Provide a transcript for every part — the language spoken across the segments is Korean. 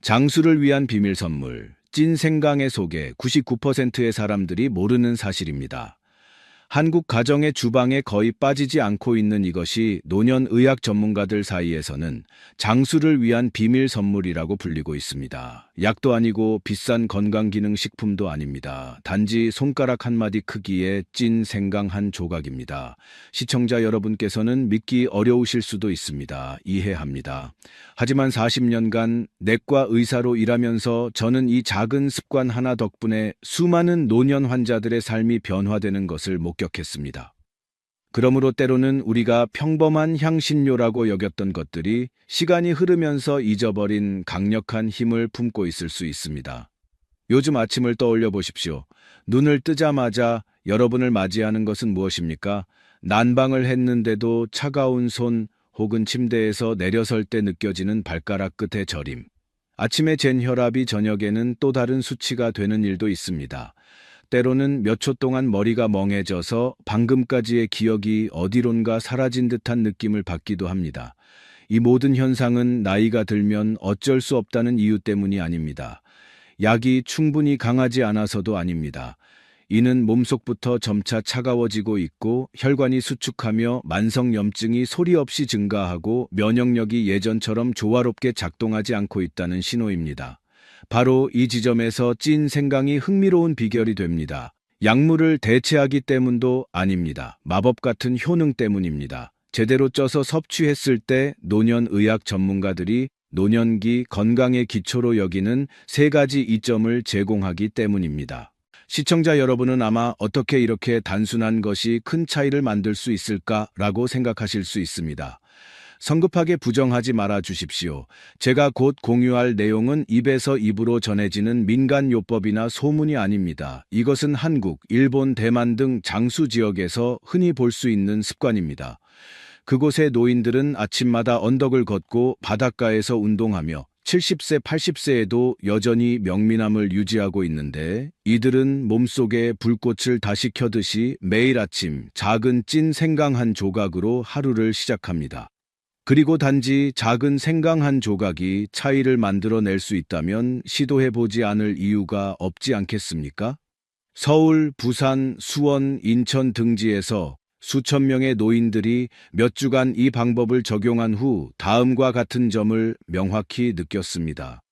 장수를 위한 비밀 선물, 찐 생강의 속에 99%의 사람들이 모르는 사실입니다. 한국 가정의 주방에 거의 빠지지 않고 있는 이것이 노년의학 전문가들 사이에서는 장수를 위한 비밀 선물이라고 불리고 있습니다. 약도 아니고 비싼 건강기능식품도 아닙니다. 단지 손가락 한 마디 크기의 찐 생강 한 조각입니다. 시청자 여러분께서는 믿기 어려우실 수도 있습니다. 이해합니다. 하지만 40년간 내과 의사로 일하면서 저는 이 작은 습관 하나 덕분에 수많은 노년 환자들의 삶이 변화되는 것을 목격했습니다. 그러므로 때로는 우리가 평범한 향신료라고 여겼던 것들이 시간이 흐르면서 잊어버린 강력한 힘을 품고 있을 수 있습니다. 요즘 아침을 떠올려 보십시오. 눈을 뜨자마자 여러분을 맞이하는 것은 무엇입니까? 난방을 했는데도 차가운 손 혹은 침대에서 내려설 때 느껴지는 발가락 끝의 저림. 아침에 잰 혈압이 저녁에는 또 다른 수치가 되는 일도 있습니다. 때로는 몇 초 동안 머리가 멍해져서 방금까지의 기억이 어디론가 사라진 듯한 느낌을 받기도 합니다. 이 모든 현상은 나이가 들면 어쩔 수 없다는 이유 때문이 아닙니다. 약이 충분히 강하지 않아서도 아닙니다. 이는 몸속부터 점차 차가워지고 있고 혈관이 수축하며 만성염증이 소리 없이 증가하고 면역력이 예전처럼 조화롭게 작동하지 않고 있다는 신호입니다. 바로 이 지점에서 찐 생강이 흥미로운 비결이 됩니다. 약물을 대체하기 때문도 아닙니다. 마법 같은 효능 때문입니다. 제대로 쪄서 섭취했을 때 노년의학 전문가들이 노년기 건강의 기초로 여기는 세 가지 이점을 제공하기 때문입니다. 시청자 여러분은 아마 어떻게 이렇게 단순한 것이 큰 차이를 만들 수 있을까라고 생각하실 수 있습니다. 성급하게 부정하지 말아 주십시오. 제가 곧 공유할 내용은 입에서 입으로 전해지는 민간요법이나 소문이 아닙니다. 이것은 한국, 일본, 대만 등 장수 지역에서 흔히 볼 수 있는 습관입니다. 그곳의 노인들은 아침마다 언덕을 걷고 바닷가에서 운동하며 70세, 80세에도 여전히 명민함을 유지하고 있는데 이들은 몸속에 불꽃을 다시 켜듯이 매일 아침 작은 찐 생강 한 조각으로 하루를 시작합니다. 그리고 단지 작은 생강 한 조각이 차이를 만들어낼 수 있다면 시도해보지 않을 이유가 없지 않겠습니까? 서울, 부산, 수원, 인천 등지에서 수천 명의 노인들이 몇 주간 이 방법을 적용한 후 다음과 같은 점을 명확히 느꼈습니다.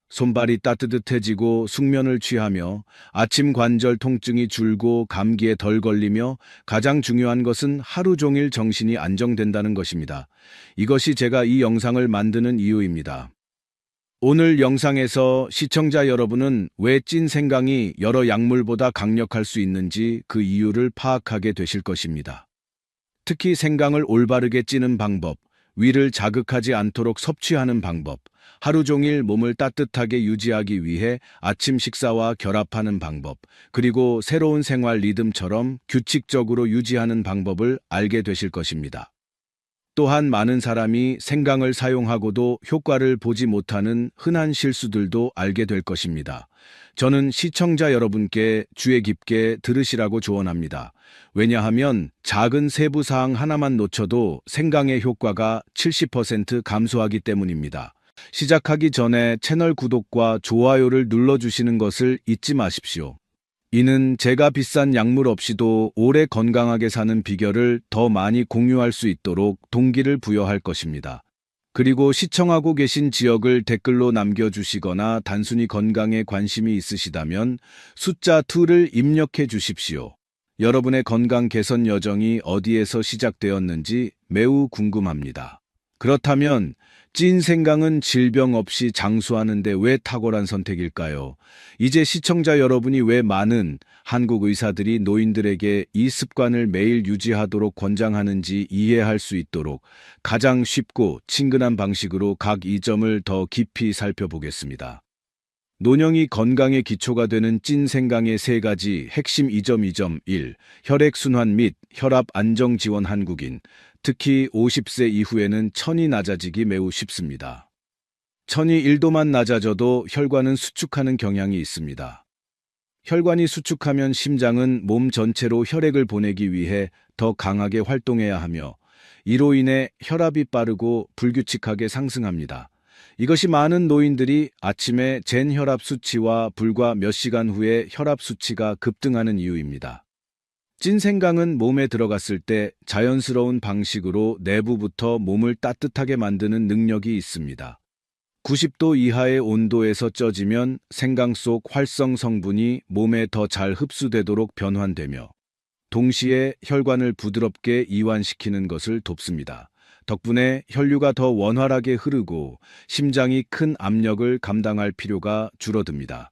손발이 따뜻해지고 숙면을 취하며 아침 관절 통증이 줄고 감기에 덜 걸리며 가장 중요한 것은 하루 종일 정신이 안정된다는 것입니다. 이것이 제가 이 영상을 만드는 이유입니다. 오늘 영상에서 시청자 여러분은 왜 찐 생강이 여러 약물보다 강력할 수 있는지 그 이유를 파악하게 되실 것입니다. 특히 생강을 올바르게 찌는 방법, 위를 자극하지 않도록 섭취하는 방법, 하루 종일 몸을 따뜻하게 유지하기 위해 아침 식사와 결합하는 방법, 그리고 새로운 생활 리듬처럼 규칙적으로 유지하는 방법을 알게 되실 것입니다. 또한 많은 사람이 생강을 사용하고도 효과를 보지 못하는 흔한 실수들도 알게 될 것입니다. 저는 시청자 여러분께 주의 깊게 들으시라고 조언합니다. 왜냐하면 작은 세부 사항 하나만 놓쳐도 생강의 효과가 70% 감소하기 때문입니다. 시작하기 전에 채널 구독과 좋아요를 눌러주시는 것을 잊지 마십시오. 이는 제가 비싼 약물 없이도 오래 건강하게 사는 비결을 더 많이 공유할 수 있도록 동기를 부여할 것입니다. 그리고 시청하고 계신 지역을 댓글로 남겨주시거나 단순히 건강에 관심이 있으시다면 숫자 2를 입력해 주십시오. 여러분의 건강 개선 여정이 어디에서 시작되었는지 매우 궁금합니다. 그렇다면 찐 생강은 질병 없이 장수하는데 왜 탁월한 선택일까요? 이제 시청자 여러분이 왜 많은 한국 의사들이 노인들에게 이 습관을 매일 유지하도록 권장하는지 이해할 수 있도록 가장 쉽고 친근한 방식으로 각 이점을 더 깊이 살펴보겠습니다. 노령이 건강의 기초가 되는 찐 생강의 세 가지 핵심 이점 1. 혈액순환 및 혈압 안정 지원. 한국인, 특히 50세 이후에는 천이 낮아지기 매우 쉽습니다. 천이 1도만 낮아져도 혈관은 수축하는 경향이 있습니다. 혈관이 수축하면 심장은 몸 전체로 혈액을 보내기 위해 더 강하게 활동해야 하며 이로 인해 혈압이 빠르고 불규칙하게 상승합니다. 이것이 많은 노인들이 아침에 잰 혈압 수치와 불과 몇 시간 후에 혈압 수치가 급등하는 이유입니다. 찐 생강은 몸에 들어갔을 때 자연스러운 방식으로 내부부터 몸을 따뜻하게 만드는 능력이 있습니다. 90도 이하의 온도에서 쪄지면 생강 속 활성 성분이 몸에 더 잘 흡수되도록 변환되며 동시에 혈관을 부드럽게 이완시키는 것을 돕습니다. 덕분에 혈류가 더 원활하게 흐르고 심장이 큰 압력을 감당할 필요가 줄어듭니다.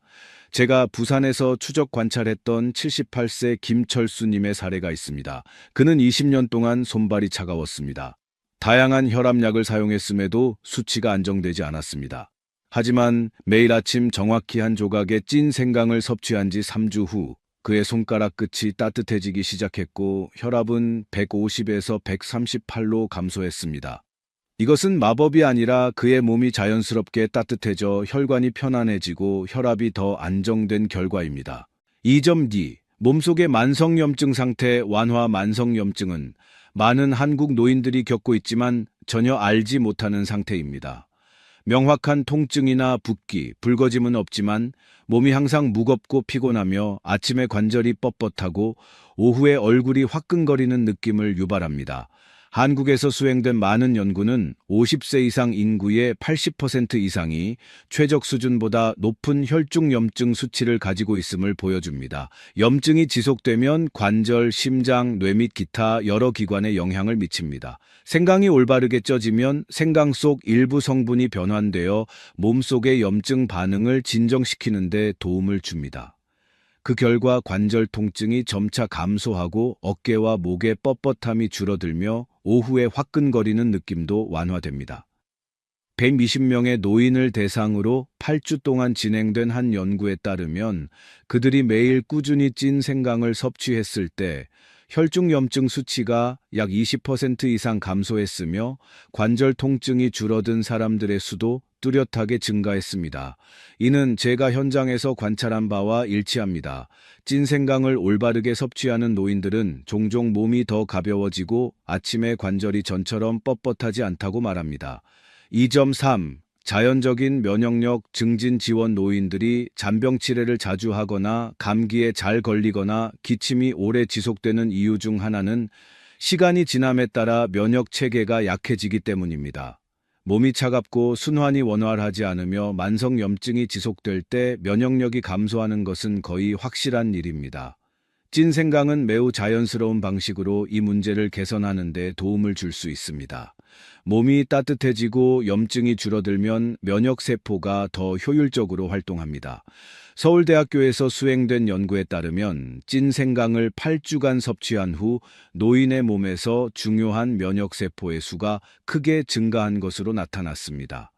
제가 부산에서 추적 관찰했던 78세 김철수님의 사례가 있습니다. 그는 20년 동안 손발이 차가웠습니다. 다양한 혈압약을 사용했음에도 수치가 안정되지 않았습니다. 하지만 매일 아침 정확히 한 조각의 찐 생강을 섭취한 지 3주 후 그의 손가락 끝이 따뜻해지기 시작했고 혈압은 150에서 138로 감소했습니다. 이것은 마법이 아니라 그의 몸이 자연스럽게 따뜻해져 혈관이 편안해지고 혈압이 더 안정된 결과입니다. 2.2. 몸속의 만성염증 상태 완화. 만성염증은 많은 한국 노인들이 겪고 있지만 전혀 알지 못하는 상태입니다. 명확한 통증이나 붓기, 붉어짐은 없지만 몸이 항상 무겁고 피곤하며 아침에 관절이 뻣뻣하고 오후에 얼굴이 화끈거리는 느낌을 유발합니다. 한국에서 수행된 많은 연구는 50세 이상 인구의 80% 이상이 최적 수준보다 높은 혈중염증 수치를 가지고 있음을 보여줍니다. 염증이 지속되면 관절, 심장, 뇌 및 기타 여러 기관에 영향을 미칩니다. 생강이 올바르게 쪄지면 생강 속 일부 성분이 변환되어 몸속의 염증 반응을 진정시키는 데 도움을 줍니다. 그 결과 관절 통증이 점차 감소하고 어깨와 목의 뻣뻣함이 줄어들며 오후에 화끈거리는 느낌도 완화됩니다. 120명의 노인을 대상으로 8주 동안 진행된 한 연구에 따르면 그들이 매일 꾸준히 찐 생강을 섭취했을 때 혈중염증 수치가 약 20% 이상 감소했으며 관절 통증이 줄어든 사람들의 수도 뚜렷하게 증가했습니다. 이는 제가 현장에서 관찰한 바와 일치합니다. 찐 생강을 올바르게 섭취하는 노인들은 종종 몸이 더 가벼워지고 아침에 관절이 전처럼 뻣뻣하지 않다고 말합니다. 2.3. 자연적인 면역력 증진 지원. 노인들이 잔병 치레를 자주 하거나 감기에 잘 걸리거나 기침이 오래 지속되는 이유 중 하나는 시간이 지남에 따라 면역 체계가 약해지기 때문입니다. 몸이 차갑고 순환이 원활하지 않으며 만성 염증이 지속될 때 면역력이 감소하는 것은 거의 확실한 일입니다. 찐 생강은 매우 자연스러운 방식으로 이 문제를 개선하는 데 도움을 줄 수 있습니다. 몸이 따뜻해지고 염증이 줄어들면 면역세포가 더 효율적으로 활동합니다. 서울대학교에서 수행된 연구에 따르면 찐 생강을 8주간 섭취한 후 노인의 몸에서 중요한 면역세포의 수가 크게 증가한 것으로 나타났습니다.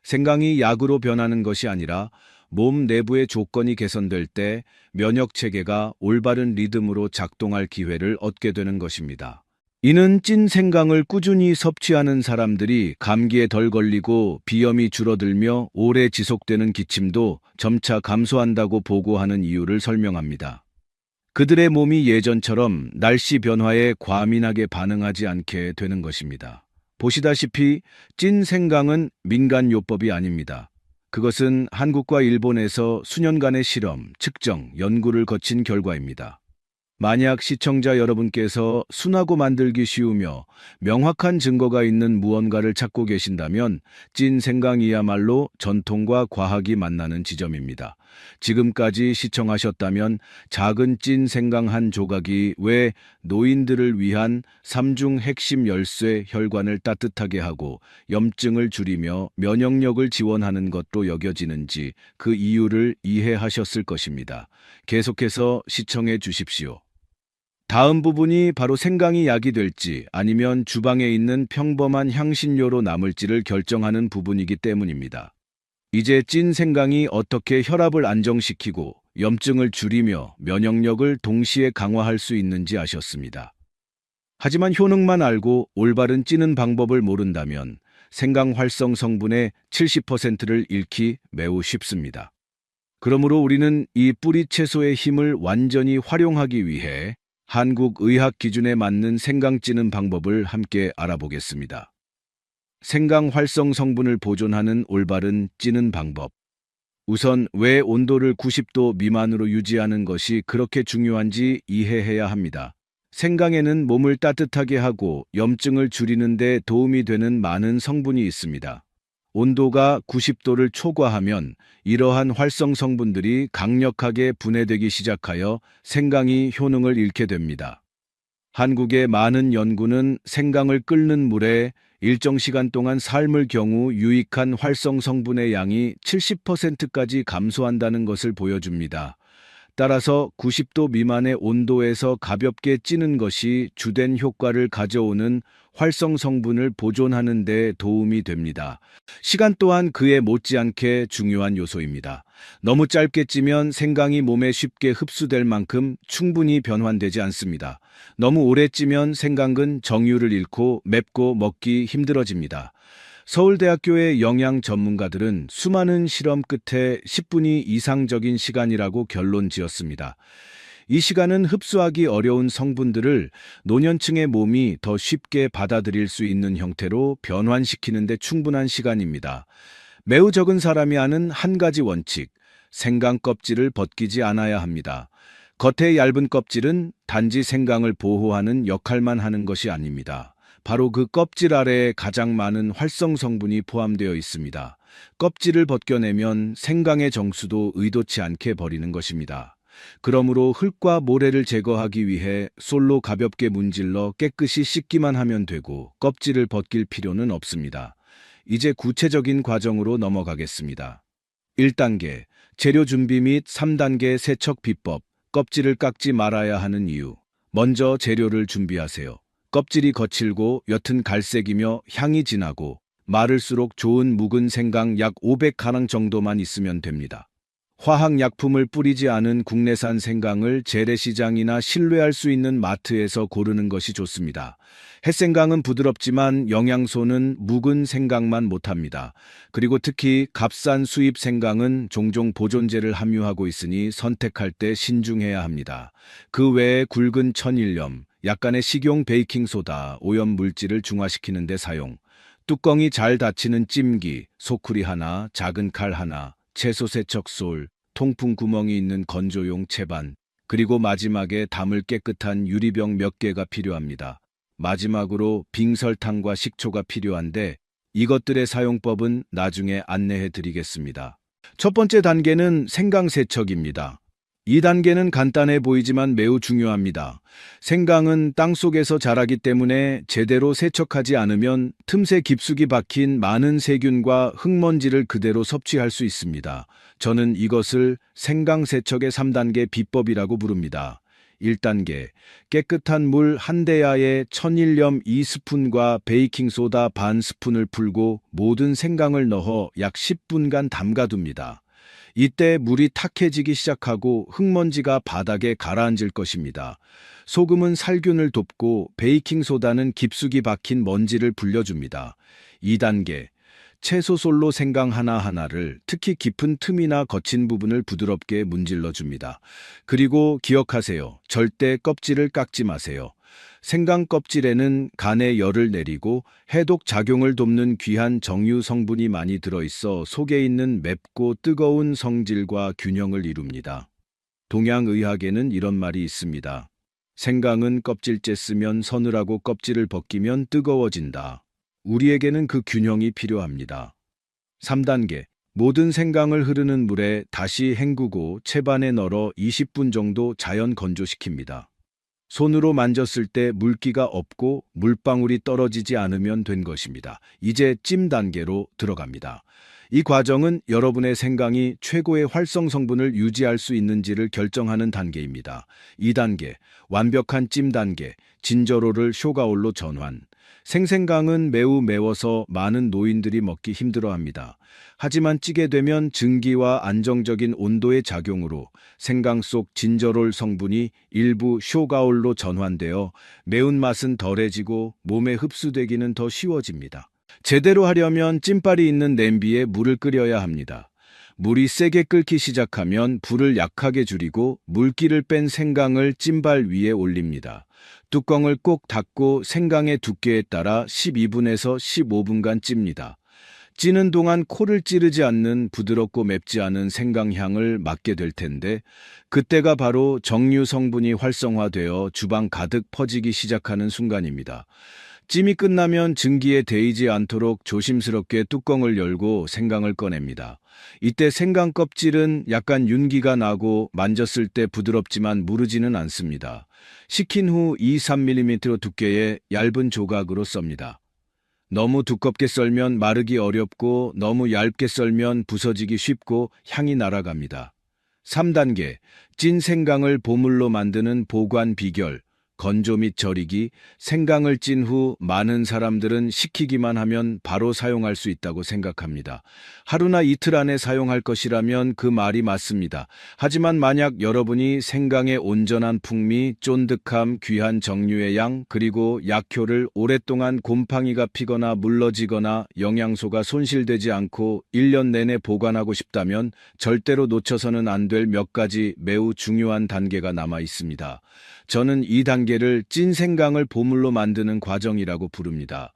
생강이 약으로 변하는 것이 아니라 몸 내부의 조건이 개선될 때 면역체계가 올바른 리듬으로 작동할 기회를 얻게 되는 것입니다. 이는 찐 생강을 꾸준히 섭취하는 사람들이 감기에 덜 걸리고 비염이 줄어들며 오래 지속되는 기침도 점차 감소한다고 보고하는 이유를 설명합니다. 그들의 몸이 예전처럼 날씨 변화에 과민하게 반응하지 않게 되는 것입니다. 보시다시피 찐 생강은 민간요법이 아닙니다. 그것은 한국과 일본에서 수년간의 실험, 측정, 연구를 거친 결과입니다. 만약 시청자 여러분께서 순하고 만들기 쉬우며 명확한 증거가 있는 무언가를 찾고 계신다면 찐 생강이야말로 전통과 과학이 만나는 지점입니다. 지금까지 시청하셨다면 작은 찐 생강 한 조각이 왜 노인들을 위한 3중 핵심 열쇠 혈관을 따뜻하게 하고 염증을 줄이며 면역력을 지원하는 것로 여겨지는지 그 이유를 이해하셨을 것입니다. 계속해서 시청해 주십시오. 다음 부분이 바로 생강이 약이 될지 아니면 주방에 있는 평범한 향신료로 남을지를 결정하는 부분이기 때문입니다. 이제 찐 생강이 어떻게 혈압을 안정시키고 염증을 줄이며 면역력을 동시에 강화할 수 있는지 아셨습니다. 하지만 효능만 알고 올바른 찌는 방법을 모른다면 생강 활성 성분의 70%를 잃기 매우 쉽습니다. 그러므로 우리는 이 뿌리 채소의 힘을 완전히 활용하기 위해 한국 의학 기준에 맞는 생강 찌는 방법을 함께 알아보겠습니다. 생강 활성 성분을 보존하는 올바른 찌는 방법. 우선 왜 온도를 90도 미만으로 유지하는 것이 그렇게 중요한지 이해해야 합니다. 생강에는 몸을 따뜻하게 하고 염증을 줄이는 데 도움이 되는 많은 성분이 있습니다. 온도가 90도를 초과하면 이러한 활성 성분들이 강력하게 분해되기 시작하여 생강이 효능을 잃게 됩니다. 한국의 많은 연구는 생강을 끓는 물에 일정 시간 동안 삶을 경우 유익한 활성 성분의 양이 70%까지 감소한다는 것을 보여줍니다. 따라서 90도 미만의 온도에서 가볍게 찌는 것이 주된 효과를 가져오는 활성 성분을 보존하는 데 도움이 됩니다. 시간 또한 그에 못지않게 중요한 요소입니다. 너무 짧게 찌면 생강이 몸에 쉽게 흡수될 만큼 충분히 변환되지 않습니다. 너무 오래 찌면 생강은 정유를 잃고 맵고 먹기 힘들어집니다. 서울대학교의 영양 전문가들은 수많은 실험 끝에 10분이 이상적인 시간이라고 결론 지었습니다. 이 시간은 흡수하기 어려운 성분들을 노년층의 몸이 더 쉽게 받아들일 수 있는 형태로 변환시키는 데 충분한 시간입니다. 매우 적은 사람이 아는 한 가지 원칙, 생강 껍질을 벗기지 않아야 합니다. 겉의 얇은 껍질은 단지 생강을 보호하는 역할만 하는 것이 아닙니다. 바로 그 껍질 아래에 가장 많은 활성 성분이 포함되어 있습니다. 껍질을 벗겨내면 생강의 정수도 의도치 않게 버리는 것입니다. 그러므로 흙과 모래를 제거하기 위해 솔로 가볍게 문질러 깨끗이 씻기만 하면 되고 껍질을 벗길 필요는 없습니다. 이제 구체적인 과정으로 넘어가겠습니다. 1단계, 재료 준비 및 3단계 세척 비법, 껍질을 깎지 말아야 하는 이유. 먼저 재료를 준비하세요. 껍질이 거칠고 옅은 갈색이며 향이 진하고 마를수록 좋은 묵은 생강 약 500g 정도만 있으면 됩니다. 화학약품을 뿌리지 않은 국내산 생강을 재래시장이나 신뢰할 수 있는 마트에서 고르는 것이 좋습니다. 햇생강은 부드럽지만 영양소는 묵은 생강만 못합니다. 그리고 특히 값싼 수입 생강은 종종 보존제를 함유하고 있으니 선택할 때 신중해야 합니다. 그 외에 굵은 천일염, 약간의 식용 베이킹소다, 오염 물질을 중화시키는 데 사용, 뚜껑이 잘 닫히는 찜기, 소쿠리 하나, 작은 칼 하나, 채소 세척솔, 통풍 구멍이 있는 건조용 채반, 그리고 마지막에 담을 깨끗한 유리병 몇 개가 필요합니다. 마지막으로 빙설탕과 식초가 필요한데 이것들의 사용법은 나중에 안내해 드리겠습니다. 첫 번째 단계는 생강 세척입니다. 이 단계는 간단해 보이지만 매우 중요합니다. 생강은 땅속에서 자라기 때문에 제대로 세척하지 않으면 틈새 깊숙이 박힌 많은 세균과 흙먼지를 그대로 섭취할 수 있습니다. 저는 이것을 생강 세척의 3단계 비법이라고 부릅니다. 1단계, 깨끗한 물 한 대야에 천일염 2스푼과 베이킹소다 반 스푼을 풀고 모든 생강을 넣어 약 10분간 담가둡니다. 이때 물이 탁해지기 시작하고 흙먼지가 바닥에 가라앉을 것입니다. 소금은 살균을 돕고 베이킹소다는 깊숙이 박힌 먼지를 불려줍니다. 2단계, 채소솔로 생강 하나하나를 특히 깊은 틈이나 거친 부분을 부드럽게 문질러 줍니다. 그리고 기억하세요. 절대 껍질을 깎지 마세요. 생강 껍질에는 간에 열을 내리고 해독 작용을 돕는 귀한 정유 성분이 많이 들어있어 속에 있는 맵고 뜨거운 성질과 균형을 이룹니다. 동양의학에는 이런 말이 있습니다. 생강은 껍질째 쓰면 서늘하고 껍질을 벗기면 뜨거워진다. 우리에게는 그 균형이 필요합니다. 3단계. 모든 생강을 흐르는 물에 다시 헹구고 채반에 널어 20분 정도 자연 건조시킵니다. 손으로 만졌을 때 물기가 없고 물방울이 떨어지지 않으면 된 것입니다. 이제 찜 단계로 들어갑니다. 이 과정은 여러분의 생강이 최고의 활성 성분을 유지할 수 있는지를 결정하는 단계입니다. 2단계, 완벽한 찜 단계, 진저로를 쇼가올로 전환. 생생강은 매우 매워서 많은 노인들이 먹기 힘들어합니다. 하지만 찌게 되면 증기와 안정적인 온도의 작용으로 생강 속 진저롤 성분이 일부 쇼가올로 전환되어 매운맛은 덜해지고 몸에 흡수되기는 더 쉬워집니다. 제대로 하려면 찜발이 있는 냄비에 물을 끓여야 합니다. 물이 세게 끓기 시작하면 불을 약하게 줄이고 물기를 뺀 생강을 찜발 위에 올립니다. 뚜껑을 꼭 닫고 생강의 두께에 따라 12분에서 15분간 찝니다. 찌는 동안 코를 찌르지 않는 부드럽고 맵지 않은 생강향을 맡게 될 텐데 그때가 바로 정류 성분이 활성화되어 주방 가득 퍼지기 시작하는 순간입니다. 찜이 끝나면 증기에 데이지 않도록 조심스럽게 뚜껑을 열고 생강을 꺼냅니다. 이때 생강 껍질은 약간 윤기가 나고 만졌을 때 부드럽지만 무르지는 않습니다. 식힌 후 2-3mm 두께의 얇은 조각으로 썹니다. 너무 두껍게 썰면 마르기 어렵고 너무 얇게 썰면 부서지기 쉽고 향이 날아갑니다. 3단계, 찐 생강을 보물로 만드는 보관 비결. 건조 및 절이기. 생강을 찐 후 많은 사람들은 식히기만 하면 바로 사용할 수 있다고 생각합니다. 하루나 이틀 안에 사용할 것이라면 그 말이 맞습니다. 하지만 만약 여러분이 생강의 온전한 풍미, 쫀득함, 귀한 정류의 양, 그리고 약효를 오랫동안 곰팡이가 피거나 물러지거나 영양소가 손실되지 않고 1년 내내 보관하고 싶다면 절대로 놓쳐서는 안 될 몇 가지 매우 중요한 단계가 남아 있습니다. 저는 이 단계를 찐 생강을 보물로 만드는 과정이라고 부릅니다.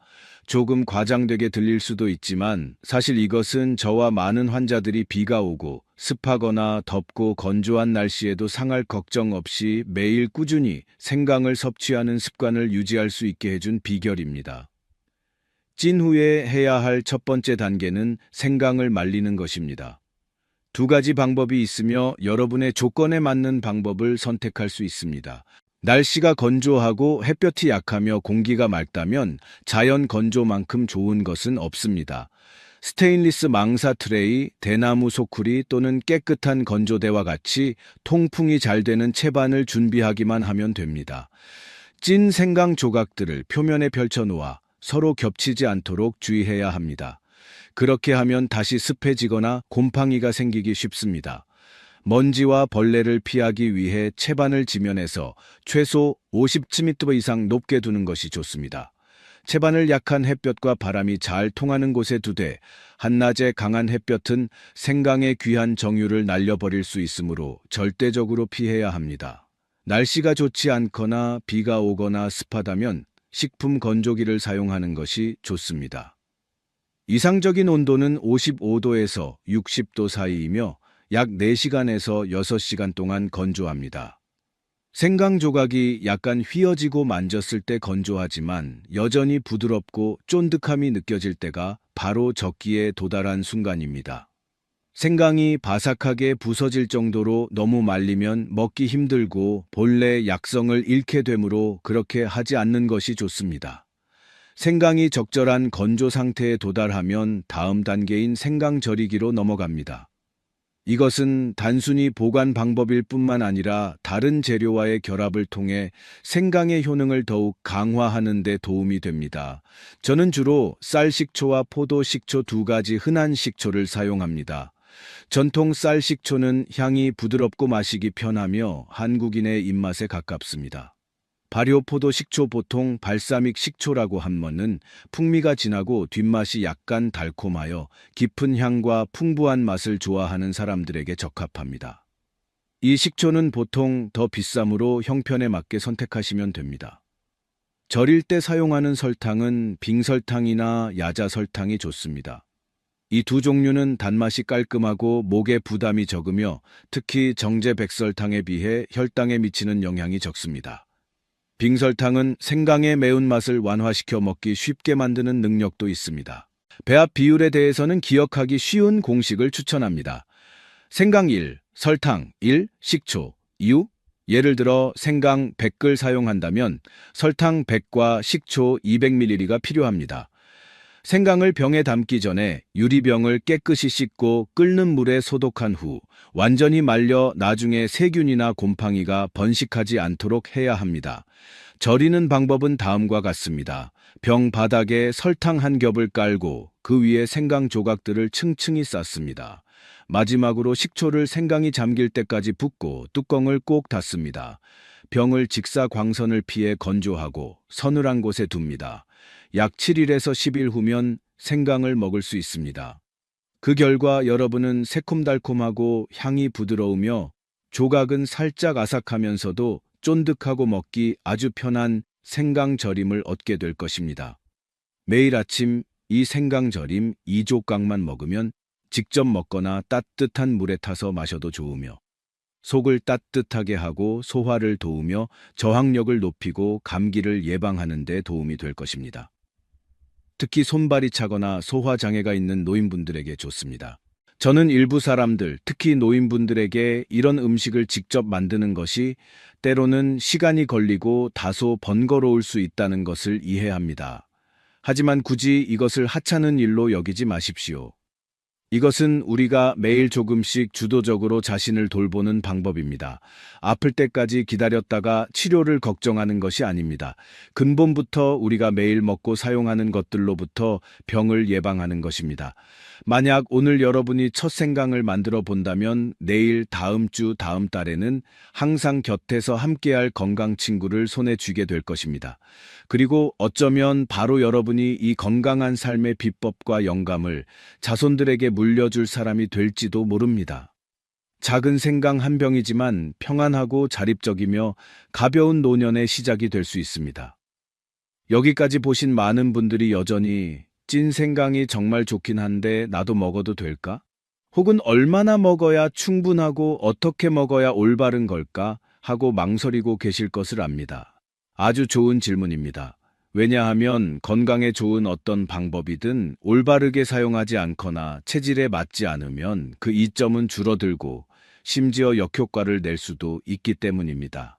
조금 과장되게 들릴 수도 있지만 사실 이것은 저와 많은 환자들이 비가 오고 습하거나 덥고 건조한 날씨에도 상할 걱정 없이 매일 꾸준히 생강을 섭취하는 습관을 유지할 수 있게 해준 비결입니다. 찐 후에 해야 할 첫 번째 단계는 생강을 말리는 것입니다. 두 가지 방법이 있으며 여러분의 조건에 맞는 방법을 선택할 수 있습니다. 날씨가 건조하고 햇볕이 약하며 공기가 맑다면 자연 건조만큼 좋은 것은 없습니다. 스테인리스 망사 트레이, 대나무 소쿠리 또는 깨끗한 건조대와 같이 통풍이 잘 되는 채반을 준비하기만 하면 됩니다. 찐 생강 조각들을 표면에 펼쳐 놓아 서로 겹치지 않도록 주의해야 합니다. 그렇게 하면 다시 습해지거나 곰팡이가 생기기 쉽습니다. 먼지와 벌레를 피하기 위해 채반을 지면에서 최소 50cm 이상 높게 두는 것이 좋습니다. 채반을 약한 햇볕과 바람이 잘 통하는 곳에 두되 한낮에 강한 햇볕은 생강의 귀한 정유를 날려버릴 수 있으므로 절대적으로 피해야 합니다. 날씨가 좋지 않거나 비가 오거나 습하다면 식품 건조기를 사용하는 것이 좋습니다. 이상적인 온도는 55도에서 60도 사이이며 약 4시간에서 6시간 동안 건조합니다. 생강 조각이 약간 휘어지고 만졌을 때 건조하지만 여전히 부드럽고 쫀득함이 느껴질 때가 바로 적기에 도달한 순간입니다. 생강이 바삭하게 부서질 정도로 너무 말리면 먹기 힘들고 본래 약성을 잃게 되므로 그렇게 하지 않는 것이 좋습니다. 생강이 적절한 건조 상태에 도달하면 다음 단계인 생강 절이기로 넘어갑니다. 이것은 단순히 보관 방법일 뿐만 아니라 다른 재료와의 결합을 통해 생강의 효능을 더욱 강화하는 데 도움이 됩니다. 저는 주로 쌀식초와 포도식초 두 가지 흔한 식초를 사용합니다. 전통 쌀식초는 향이 부드럽고 마시기 편하며 한국인의 입맛에 가깝습니다. 발효 포도 식초 보통 발사믹 식초라고 하면은 풍미가 진하고 뒷맛이 약간 달콤하여 깊은 향과 풍부한 맛을 좋아하는 사람들에게 적합합니다. 이 식초는 보통 더 비싸므로 형편에 맞게 선택하시면 됩니다. 절일 때 사용하는 설탕은 빙설탕이나 야자설탕이 좋습니다. 이 두 종류는 단맛이 깔끔하고 목에 부담이 적으며 특히 정제 백설탕에 비해 혈당에 미치는 영향이 적습니다. 빙설탕은 생강의 매운맛을 완화시켜 먹기 쉽게 만드는 능력도 있습니다. 배합 비율에 대해서는 기억하기 쉬운 공식을 추천합니다. 생강 1, 설탕 1, 식초 2. 예를 들어 생강 100글 사용한다면 설탕 100과 식초 200ml가 필요합니다. 생강을 병에 담기 전에 유리병을 깨끗이 씻고 끓는 물에 소독한 후 완전히 말려 나중에 세균이나 곰팡이가 번식하지 않도록 해야 합니다. 절이는 방법은 다음과 같습니다. 병 바닥에 설탕 한 겹을 깔고 그 위에 생강 조각들을 층층이 쌓습니다. 마지막으로 식초를 생강이 잠길 때까지 붓고 뚜껑을 꼭 닫습니다. 병을 직사광선을 피해 건조하고 서늘한 곳에 둡니다. 약 7일에서 10일 후면 생강을 먹을 수 있습니다. 그 결과 여러분은 새콤달콤하고 향이 부드러우며 조각은 살짝 아삭하면서도 쫀득하고 먹기 아주 편한 생강절임을 얻게 될 것입니다. 매일 아침 이 생강절임 2조각만 먹으면 직접 먹거나 따뜻한 물에 타서 마셔도 좋으며 속을 따뜻하게 하고 소화를 도우며 저항력을 높이고 감기를 예방하는 데 도움이 될 것입니다. 특히 손발이 차거나 소화 장애가 있는 노인분들에게 좋습니다. 저는 일부 사람들, 특히 노인분들에게 이런 음식을 직접 만드는 것이 때로는 시간이 걸리고 다소 번거로울 수 있다는 것을 이해합니다. 하지만 굳이 이것을 하찮은 일로 여기지 마십시오. 이것은 우리가 매일 조금씩 주도적으로 자신을 돌보는 방법입니다. 아플 때까지 기다렸다가 치료를 걱정하는 것이 아닙니다. 근본부터 우리가 매일 먹고 사용하는 것들로부터 병을 예방하는 것입니다. 만약 오늘 여러분이 첫 생강을 만들어 본다면 내일, 다음 주, 다음 달에는 항상 곁에서 함께할 건강 친구를 손에 쥐게 될 것입니다. 그리고 어쩌면 바로 여러분이 이 건강한 삶의 비법과 영감을 자손들에게 물려줄 사람이 될지도 모릅니다. 작은 생강 한 병이지만 평안하고 자립적이며 가벼운 노년의 시작이 될 수 있습니다. 여기까지 보신 많은 분들이 여전히 찐 생강이 정말 좋긴 한데 나도 먹어도 될까? 혹은 얼마나 먹어야 충분하고 어떻게 먹어야 올바른 걸까? 하고 망설이고 계실 것을 압니다. 아주 좋은 질문입니다. 왜냐하면 건강에 좋은 어떤 방법이든 올바르게 사용하지 않거나 체질에 맞지 않으면 그 이점은 줄어들고 심지어 역효과를 낼 수도 있기 때문입니다.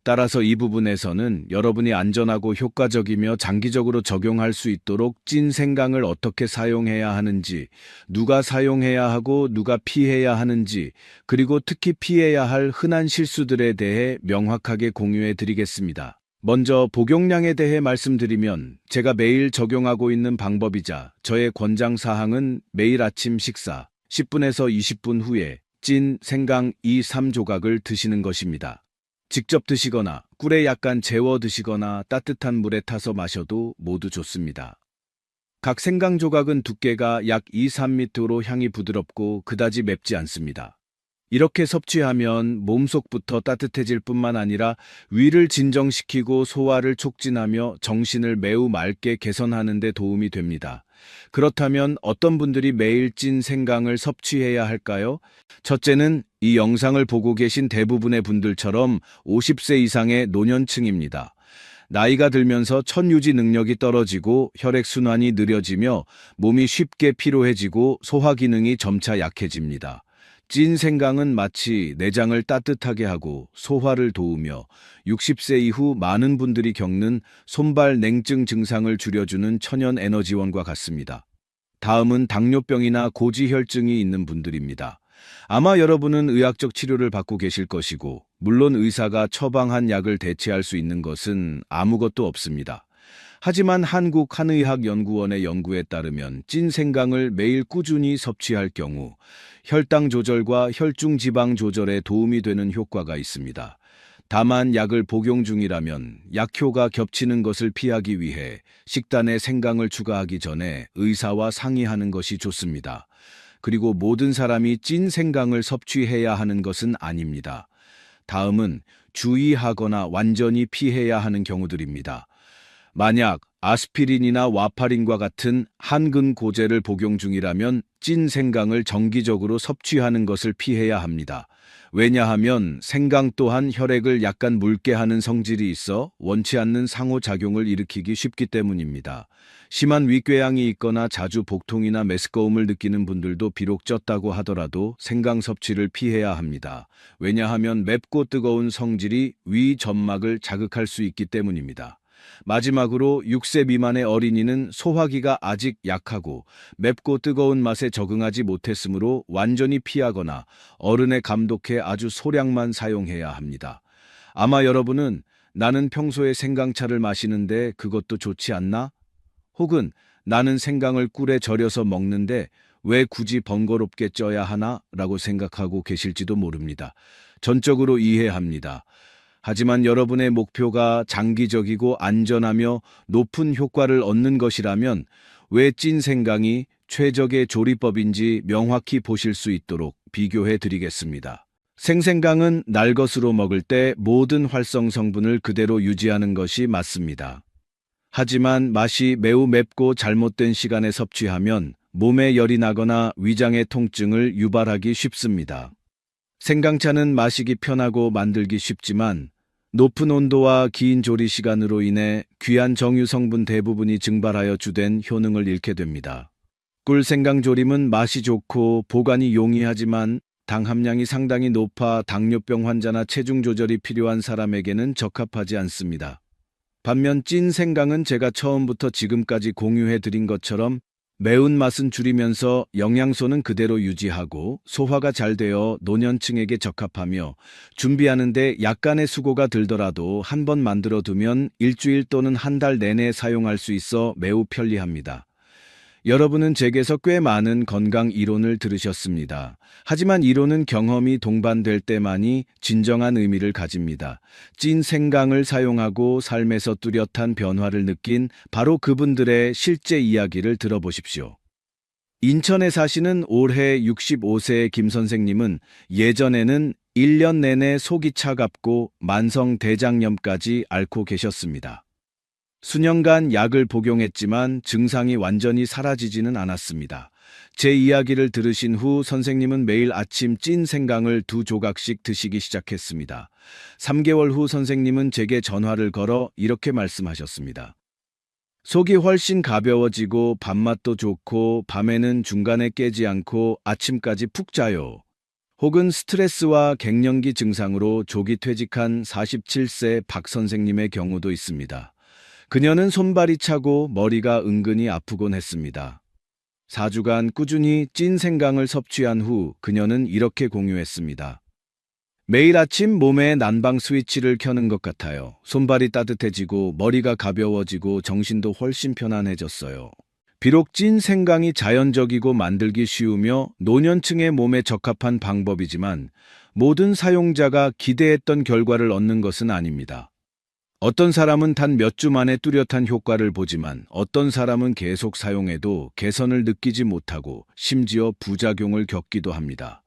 따라서 이 부분에서는 여러분이 안전하고 효과적이며 장기적으로 적용할 수 있도록 찐 생강을 어떻게 사용해야 하는지, 누가 사용해야 하고 누가 피해야 하는지, 그리고 특히 피해야 할 흔한 실수들에 대해 명확하게 공유해 드리겠습니다. 먼저 복용량에 대해 말씀드리면 제가 매일 적용하고 있는 방법이자 저의 권장 사항은 매일 아침 식사 10분에서 20분 후에 찐 생강 2-3조각을 드시는 것입니다. 직접 드시거나 꿀에 약간 재워 드시거나 따뜻한 물에 타서 마셔도 모두 좋습니다. 각 생강 조각은 두께가 약 2-3m로 향이 부드럽고 그다지 맵지 않습니다. 이렇게 섭취하면 몸속부터 따뜻해질 뿐만 아니라 위를 진정시키고 소화를 촉진하며 정신을 매우 맑게 개선하는 데 도움이 됩니다. 그렇다면 어떤 분들이 매일 찐 생강을 섭취해야 할까요? 첫째는 이 영상을 보고 계신 대부분의 분들처럼 50세 이상의 노년층입니다. 나이가 들면서 척유지 능력이 떨어지고 혈액순환이 느려지며 몸이 쉽게 피로해지고 소화 기능이 점차 약해집니다. 찐 생강은 마치 내장을 따뜻하게 하고 소화를 도우며 60세 이후 많은 분들이 겪는 손발 냉증 증상을 줄여주는 천연 에너지원과 같습니다. 다음은 당뇨병이나 고지혈증이 있는 분들입니다. 아마 여러분은 의학적 치료를 받고 계실 것이고, 물론 의사가 처방한 약을 대체할 수 있는 것은 아무것도 없습니다. 하지만 한국한의학연구원의 연구에 따르면 찐 생강을 매일 꾸준히 섭취할 경우 혈당 조절과 혈중 지방 조절에 도움이 되는 효과가 있습니다. 다만 약을 복용 중이라면 약효가 겹치는 것을 피하기 위해 식단에 생강을 추가하기 전에 의사와 상의하는 것이 좋습니다. 그리고 모든 사람이 찐 생강을 섭취해야 하는 것은 아닙니다. 다음은 주의하거나 완전히 피해야 하는 경우들입니다. 만약 아스피린이나 와파린과 같은 항근고제를 복용 중이라면 찐 생강을 정기적으로 섭취하는 것을 피해야 합니다. 왜냐하면 생강 또한 혈액을 약간 묽게 하는 성질이 있어 원치 않는 상호작용을 일으키기 쉽기 때문입니다. 심한 위궤양이 있거나 자주 복통이나 메스꺼움을 느끼는 분들도 비록 쪘다고 하더라도 생강 섭취를 피해야 합니다. 왜냐하면 맵고 뜨거운 성질이 위 점막을 자극할 수 있기 때문입니다. 마지막으로 6세 미만의 어린이는 소화기가 아직 약하고 맵고 뜨거운 맛에 적응하지 못했으므로 완전히 피하거나 어른의 감독해 아주 소량만 사용해야 합니다. 아마 여러분은 나는 평소에 생강차를 마시는데 그것도 좋지 않나? 혹은 나는 생강을 꿀에 절여서 먹는데 왜 굳이 번거롭게 쪄야 하나? 라고 생각하고 계실지도 모릅니다. 전적으로 이해합니다. 하지만 여러분의 목표가 장기적이고 안전하며 높은 효과를 얻는 것이라면 왜 찐 생강이 최적의 조리법인지 명확히 보실 수 있도록 비교해 드리겠습니다. 생생강은 날 것으로 먹을 때 모든 활성 성분을 그대로 유지하는 것이 맞습니다. 하지만 맛이 매우 맵고 잘못된 시간에 섭취하면 몸에 열이 나거나 위장의 통증을 유발하기 쉽습니다. 생강차는 마시기 편하고 만들기 쉽지만 높은 온도와 긴 조리 시간으로 인해 귀한 정유 성분 대부분이 증발하여 주된 효능을 잃게 됩니다. 꿀 생강조림은 맛이 좋고 보관이 용이하지만 당 함량이 상당히 높아 당뇨병 환자나 체중 조절이 필요한 사람에게는 적합하지 않습니다. 반면 찐 생강은 제가 처음부터 지금까지 공유해 드린 것처럼 매운맛은 줄이면서 영양소는 그대로 유지하고 소화가 잘 되어 노년층에게 적합하며 준비하는데 약간의 수고가 들더라도 한 번 만들어 두면 일주일 또는 한 달 내내 사용할 수 있어 매우 편리합니다. 여러분은 제게서 꽤 많은 건강 이론을 들으셨습니다. 하지만 이론은 경험이 동반될 때만이 진정한 의미를 가집니다. 찐 생강을 사용하고 삶에서 뚜렷한 변화를 느낀 바로 그분들의 실제 이야기를 들어보십시오. 인천에 사시는 올해 65세의 김 선생님은 예전에는 1년 내내 속이 차갑고 만성 대장염까지 앓고 계셨습니다. 수년간 약을 복용했지만 증상이 완전히 사라지지는 않았습니다. 제 이야기를 들으신 후 선생님은 매일 아침 찐 생강을 2조각씩 드시기 시작했습니다. 3개월 후 선생님은 제게 전화를 걸어 이렇게 말씀하셨습니다. 속이 훨씬 가벼워지고 밥맛도 좋고 밤에는 중간에 깨지 않고 아침까지 푹 자요. 혹은 스트레스와 갱년기 증상으로 조기 퇴직한 47세 박 선생님의 경우도 있습니다. 그녀는 손발이 차고 머리가 은근히 아프곤 했습니다. 4주간 꾸준히 찐 생강을 섭취한 후 그녀는 이렇게 공유했습니다. 매일 아침 몸에 난방 스위치를 켜는 것 같아요. 손발이 따뜻해지고 머리가 가벼워지고 정신도 훨씬 편안해졌어요. 비록 찐 생강이 자연적이고 만들기 쉬우며 노년층의 몸에 적합한 방법이지만 모든 사용자가 기대했던 결과를 얻는 것은 아닙니다. 어떤 사람은 단 몇 주 만에 뚜렷한 효과를 보지만 어떤 사람은 계속 사용해도 개선을 느끼지 못하고 심지어 부작용을 겪기도 합니다.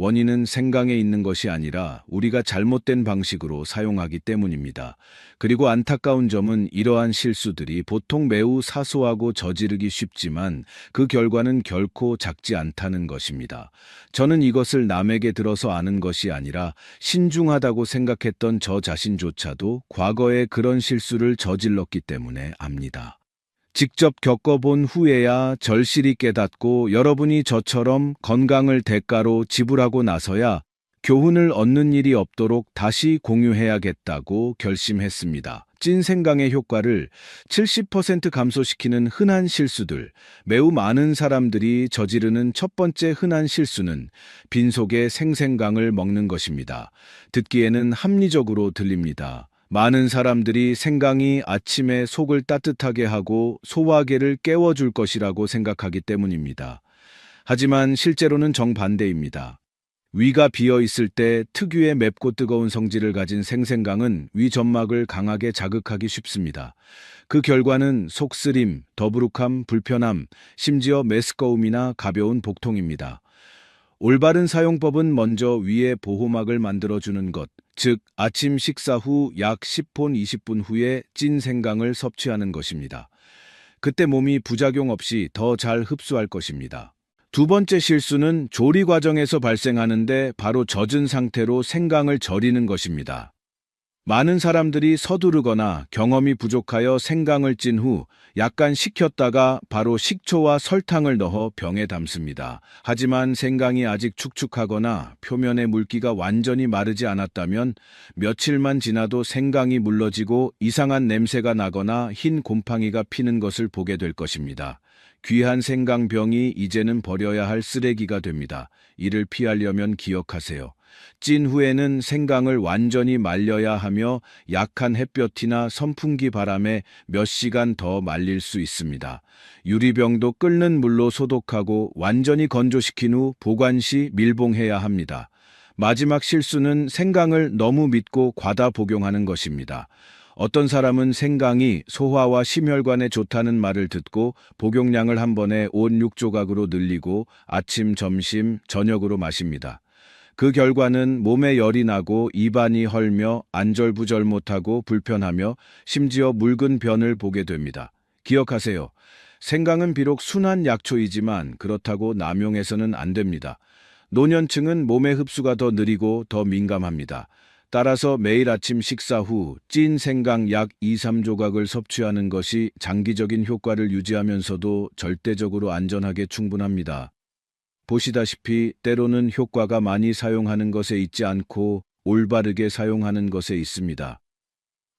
원인은 생강에 있는 것이 아니라 우리가 잘못된 방식으로 사용하기 때문입니다. 그리고 안타까운 점은 이러한 실수들이 보통 매우 사소하고 저지르기 쉽지만 그 결과는 결코 작지 않다는 것입니다. 저는 이것을 남에게 들어서 아는 것이 아니라 신중하다고 생각했던 저 자신조차도 과거에 그런 실수를 저질렀기 때문에 압니다. 직접 겪어본 후에야 절실히 깨닫고 여러분이 저처럼 건강을 대가로 지불하고 나서야 교훈을 얻는 일이 없도록 다시 공유해야겠다고 결심했습니다. 찐 생강의 효과를 70% 감소시키는 흔한 실수들, 매우 많은 사람들이 저지르는 첫 번째 흔한 실수는 빈속에 생생강을 먹는 것입니다. 듣기에는 합리적으로 들립니다. 많은 사람들이 생강이 아침에 속을 따뜻하게 하고 소화계를 깨워줄 것이라고 생각하기 때문입니다. 하지만 실제로는 정반대입니다. 위가 비어 있을 때 특유의 맵고 뜨거운 성질을 가진 생생강은 위 점막을 강하게 자극하기 쉽습니다. 그 결과는 속쓰림, 더부룩함, 불편함, 심지어 메스꺼움이나 가벼운 복통입니다. 올바른 사용법은 먼저 위에 보호막을 만들어주는 것, 즉 아침 식사 후 약 10분 20분 후에 찐 생강을 섭취하는 것입니다. 그때 몸이 부작용 없이 더 잘 흡수할 것입니다. 두 번째 실수는 조리 과정에서 발생하는데 바로 젖은 상태로 생강을 절이는 것입니다. 많은 사람들이 서두르거나 경험이 부족하여 생강을 찐 후 약간 식혔다가 바로 식초와 설탕을 넣어 병에 담습니다. 하지만 생강이 아직 축축하거나 표면의 물기가 완전히 마르지 않았다면 며칠만 지나도 생강이 물러지고 이상한 냄새가 나거나 흰 곰팡이가 피는 것을 보게 될 것입니다. 귀한 생강병이 이제는 버려야 할 쓰레기가 됩니다. 이를 피하려면 기억하세요. 찐 후에는 생강을 완전히 말려야 하며 약한 햇볕이나 선풍기 바람에 몇 시간 더 말릴 수 있습니다. 유리병도 끓는 물로 소독하고 완전히 건조시킨 후 보관 시 밀봉해야 합니다. 마지막 실수는 생강을 너무 믿고 과다 복용하는 것입니다. 어떤 사람은 생강이 소화와 심혈관에 좋다는 말을 듣고 복용량을 한 번에 5-6조각으로 늘리고 아침, 점심, 저녁으로 마십니다. 그 결과는 몸에 열이 나고 입안이 헐며 안절부절 못하고 불편하며 심지어 묽은 변을 보게 됩니다. 기억하세요. 생강은 비록 순한 약초이지만 그렇다고 남용해서는 안 됩니다. 노년층은 몸의 흡수가 더 느리고 더 민감합니다. 따라서 매일 아침 식사 후 찐 생강 약 2-3조각을 섭취하는 것이 장기적인 효과를 유지하면서도 절대적으로 안전하게 충분합니다. 보시다시피 때로는 효과가 많이 사용하는 것에 있지 않고 올바르게 사용하는 것에 있습니다.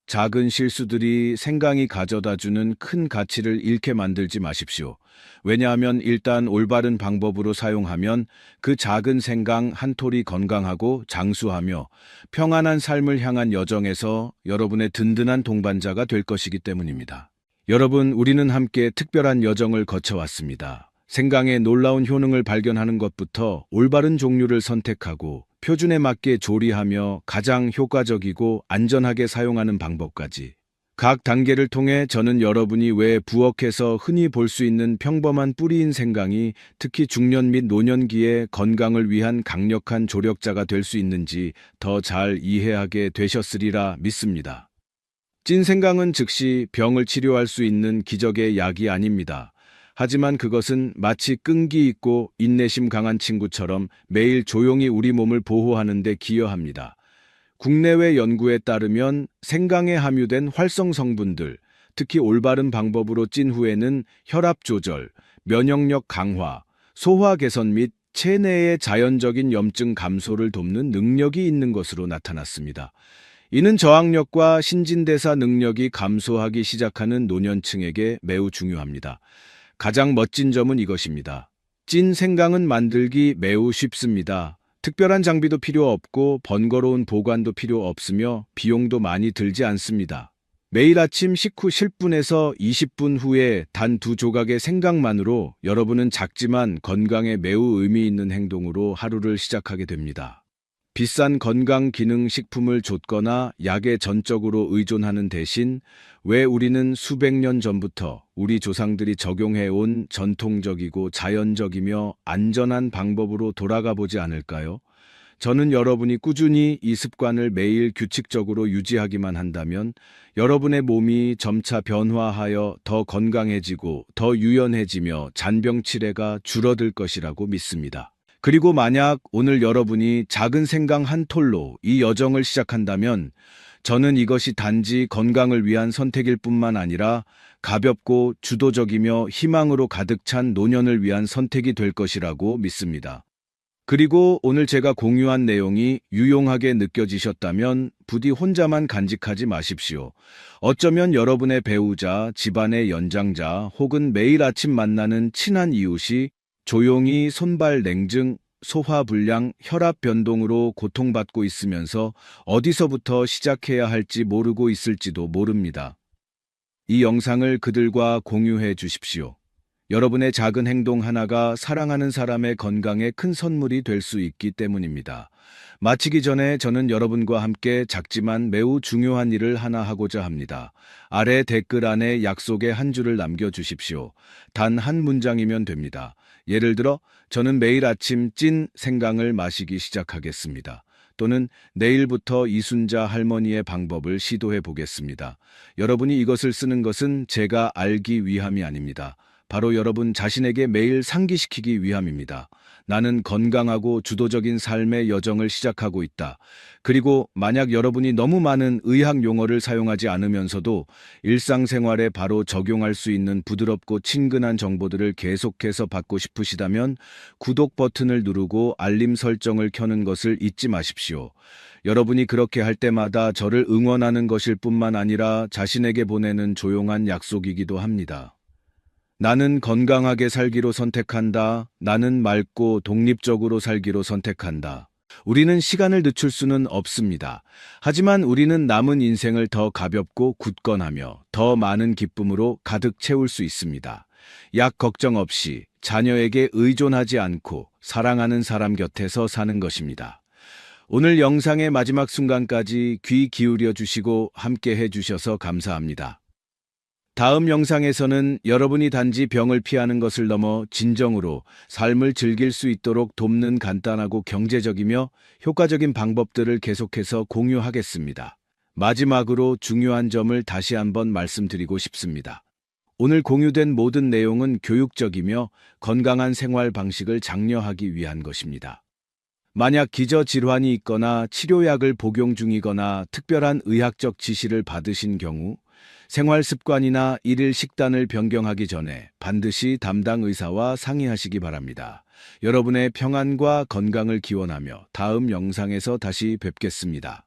작은 실수들이 생강이 가져다주는 큰 가치를 잃게 만들지 마십시오. 왜냐하면 일단 올바른 방법으로 사용하면 그 작은 생강 한 톨이 건강하고 장수하며 평안한 삶을 향한 여정에서 여러분의 든든한 동반자가 될 것이기 때문입니다. 여러분, 우리는 함께 특별한 여정을 거쳐왔습니다. 생강의 놀라운 효능을 발견하는 것부터 올바른 종류를 선택하고 표준에 맞게 조리하며 가장 효과적이고 안전하게 사용하는 방법까지. 각 단계를 통해 저는 여러분이 왜 부엌에서 흔히 볼 수 있는 평범한 뿌리인 생강이 특히 중년 및 노년기에 건강을 위한 강력한 조력자가 될 수 있는지 더 잘 이해하게 되셨으리라 믿습니다. 찐 생강은 즉시 병을 치료할 수 있는 기적의 약이 아닙니다. 하지만 그것은 마치 끈기 있고 인내심 강한 친구처럼 매일 조용히 우리 몸을 보호하는 데 기여합니다. 국내외 연구에 따르면 생강에 함유된 활성 성분들, 특히 올바른 방법으로 찐 후에는 혈압 조절, 면역력 강화, 소화 개선 및 체내의 자연적인 염증 감소를 돕는 능력이 있는 것으로 나타났습니다. 이는 저항력과 신진대사 능력이 감소하기 시작하는 노년층에게 매우 중요합니다. 가장 멋진 점은 이것입니다. 찐 생강은 만들기 매우 쉽습니다. 특별한 장비도 필요 없고 번거로운 보관도 필요 없으며 비용도 많이 들지 않습니다. 매일 아침 식후 10분에서 20분 후에 단 2조각의 생강만으로 여러분은 작지만 건강에 매우 의미 있는 행동으로 하루를 시작하게 됩니다. 비싼 건강기능식품을 좇거나 약에 전적으로 의존하는 대신 왜 우리는 수백 년 전부터 우리 조상들이 적용해온 전통적이고 자연적이며 안전한 방법으로 돌아가 보지 않을까요? 저는 여러분이 꾸준히 이 습관을 매일 규칙적으로 유지하기만 한다면 여러분의 몸이 점차 변화하여 더 건강해지고 더 유연해지며 잔병 치레가 줄어들 것이라고 믿습니다. 그리고 만약 오늘 여러분이 작은 생강 한 톨로 이 여정을 시작한다면 저는 이것이 단지 건강을 위한 선택일 뿐만 아니라 가볍고 주도적이며 희망으로 가득 찬 노년을 위한 선택이 될 것이라고 믿습니다. 그리고 오늘 제가 공유한 내용이 유용하게 느껴지셨다면 부디 혼자만 간직하지 마십시오. 어쩌면 여러분의 배우자, 집안의 연장자 혹은 매일 아침 만나는 친한 이웃이 조용히 손발 냉증, 소화불량, 혈압 변동으로 고통받고 있으면서 어디서부터 시작해야 할지 모르고 있을지도 모릅니다. 이 영상을 그들과 공유해 주십시오. 여러분의 작은 행동 하나가 사랑하는 사람의 건강에 큰 선물이 될 수 있기 때문입니다. 마치기 전에 저는 여러분과 함께 작지만 매우 중요한 일을 하나 하고자 합니다. 아래 댓글 안에 약속의 한 줄을 남겨주십시오. 단 한 문장이면 됩니다. 예를 들어 저는 매일 아침 찐 생강을 마시기 시작하겠습니다. 또는 내일부터 이순자 할머니의 방법을 시도해 보겠습니다. 여러분이 이것을 쓰는 것은 제가 알기 위함이 아닙니다. 바로 여러분 자신에게 매일 상기시키기 위함입니다. 나는 건강하고 주도적인 삶의 여정을 시작하고 있다. 그리고 만약 여러분이 너무 많은 의학 용어를 사용하지 않으면서도 일상생활에 바로 적용할 수 있는 부드럽고 친근한 정보들을 계속해서 받고 싶으시다면 구독 버튼을 누르고 알림 설정을 켜는 것을 잊지 마십시오. 여러분이 그렇게 할 때마다 저를 응원하는 것일 뿐만 아니라 자신에게 보내는 조용한 약속이기도 합니다. 나는 건강하게 살기로 선택한다. 나는 맑고 독립적으로 살기로 선택한다. 우리는 시간을 늦출 수는 없습니다. 하지만 우리는 남은 인생을 더 가볍고 굳건하며 더 많은 기쁨으로 가득 채울 수 있습니다. 약 걱정 없이 자녀에게 의존하지 않고 사랑하는 사람 곁에서 사는 것입니다. 오늘 영상의 마지막 순간까지 귀 기울여 주시고 함께 해 주셔서 감사합니다. 다음 영상에서는 여러분이 단지 병을 피하는 것을 넘어 진정으로 삶을 즐길 수 있도록 돕는 간단하고 경제적이며 효과적인 방법들을 계속해서 공유하겠습니다. 마지막으로 중요한 점을 다시 한번 말씀드리고 싶습니다. 오늘 공유된 모든 내용은 교육적이며 건강한 생활 방식을 장려하기 위한 것입니다. 만약 기저질환이 있거나 치료약을 복용 중이거나 특별한 의학적 지시를 받으신 경우 생활 습관이나 일일 식단을 변경하기 전에 반드시 담당 의사와 상의하시기 바랍니다. 여러분의 평안과 건강을 기원하며 다음 영상에서 다시 뵙겠습니다.